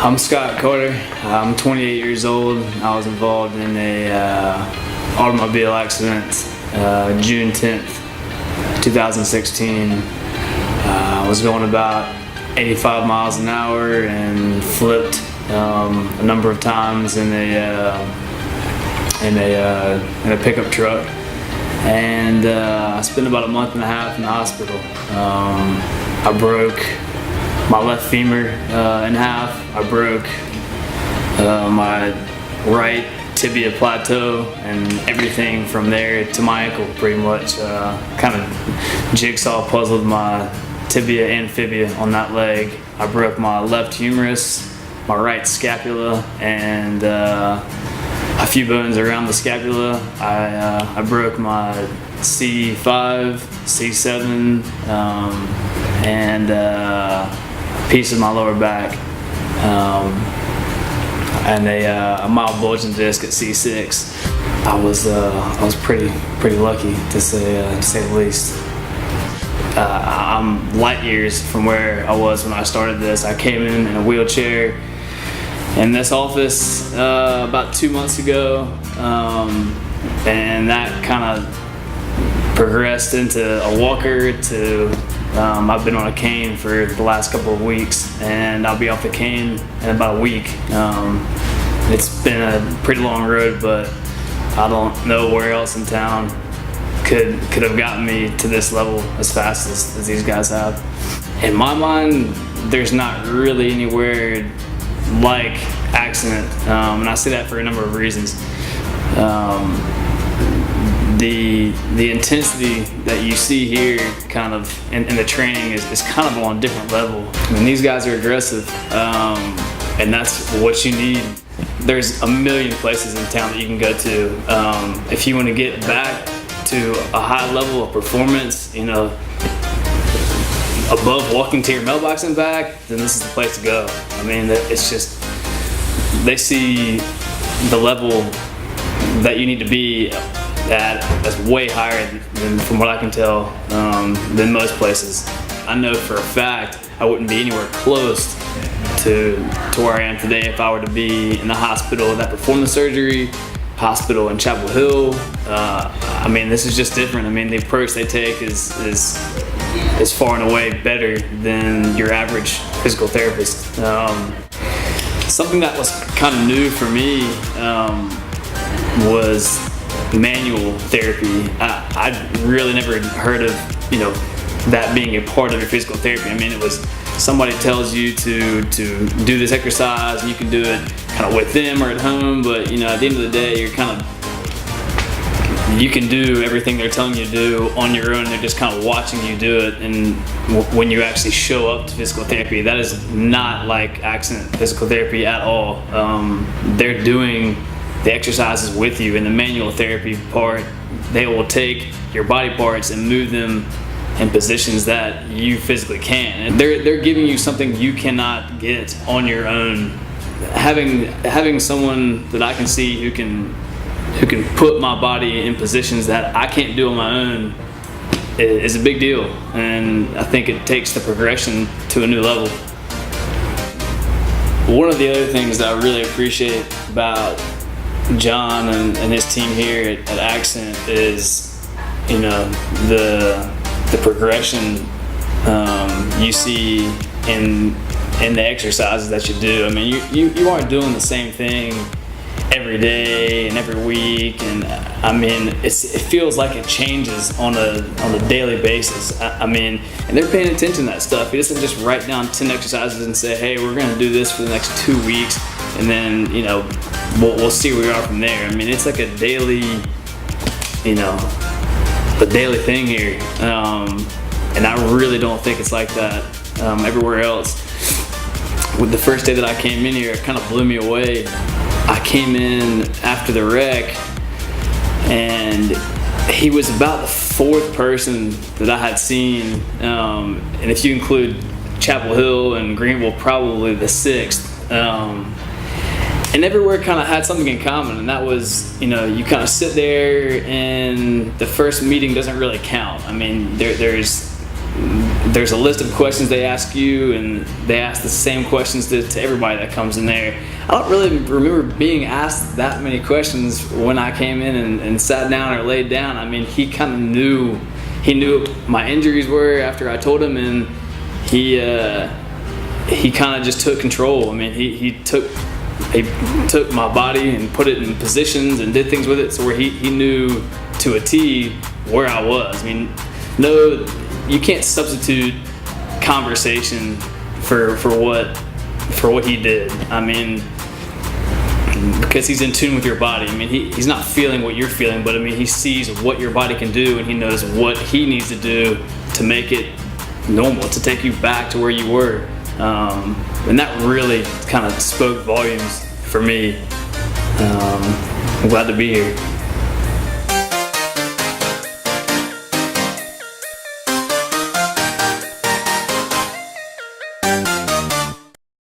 I'm Scott Carter. I'm 28 years old. I was involved in a automobile accident June 10th, 2016. I was going about 85 miles an hour and flipped a number of times in a pickup truck, and I spent about a month and a half in the hospital. I broke my left femur in half. I broke my right tibia plateau, and everything from there to my ankle pretty much kind of jigsaw puzzled my tibia and fibia on that leg. I broke my left humerus, my right scapula, and a few bones around the scapula. I broke my C5, C7, and a piece of my lower back, and a mild bulging disc at C6. I was pretty lucky to say the least. I'm light years from where I was when I started this. I came in a wheelchair in this office about 2 months ago, and that kind of progressed into a walker to I've been on a cane for the last couple of weeks, and I'll be off the cane in about a week. It's been a pretty long road, but I don't know where else in town could have gotten me to this level as fast as these guys have. In my mind, there's not really anywhere like Accent, and I say that for a number of reasons. The intensity that you see here kind of in the training is kind of on a different level. I mean, these guys are aggressive, and that's what you need. There's a million places in town that you can go to. If you want to get back to a high level of performance, you know, above walking to your mailbox and back, then this is the place to go. I mean, it's just, they see the level that you need to be at that's way higher than, from what I can tell, than most places. I know for a fact I wouldn't be anywhere close to where I am today if I were to be in the hospital that performed the surgery, hospital in Chapel Hill. I mean, this is just different. I mean, the approach they take is far and away better than your average physical therapist. Something that was kind of new for me was manual therapy. I really never heard of, you know, that being a part of your physical therapy. I mean, it was somebody tells you to do this exercise, and you can do it kind of with them or at home, but you know, at the end of the day, you can do everything they're telling you to do on your own. They're just kind of watching you do it, and when you actually show up to physical therapy, that is not like Accent physical therapy at all. They're doing the exercises with you. In the manual therapy part, they will take your body parts and move them in positions that you physically can. And they're giving you something you cannot get on your own. Having someone that I can see who can put my body in positions that I can't do on my own is a big deal, and I think it takes the progression to a new level. One of the other things that I really appreciate about John and his team here at Accent is, you know, the progression you see in the exercises that you do. I mean, you aren't doing the same thing every day and every week, and I mean, it feels like it changes on a daily basis. I mean, and they're paying attention to that stuff. He doesn't just write down 10 exercises and say, hey, we're gonna do this for the next 2 weeks, and then, you know, we'll see where we are from there. I mean, it's like a daily, you know, a daily thing here, and I really don't think it's like that everywhere else. With the first day that I came in here, it kind of blew me away. I came in after the wreck, and he was about the fourth person that I had seen, and if you include Chapel Hill and Greenville, probably the sixth. And everywhere kind of had something in common, and that was, you know, you kind of sit there and the first meeting doesn't really count. I mean, there's a list of questions they ask you, and they ask the same questions to everybody that comes in there. I don't really remember being asked that many questions when I came in and sat down or laid down. I mean, he kind of knew what my injuries were after I told him, and he kind of just took control. I mean, he took my body and put it in positions and did things with it, so where he knew to a T where I was. I mean, no, you can't substitute conversation for what he did. I mean, because he's in tune with your body. I mean, he's not feeling what you're feeling, but I mean, he sees what your body can do, and he knows what he needs to do to make it normal, to take you back to where you were. And that really kind of spoke volumes for me. I'm glad to be here.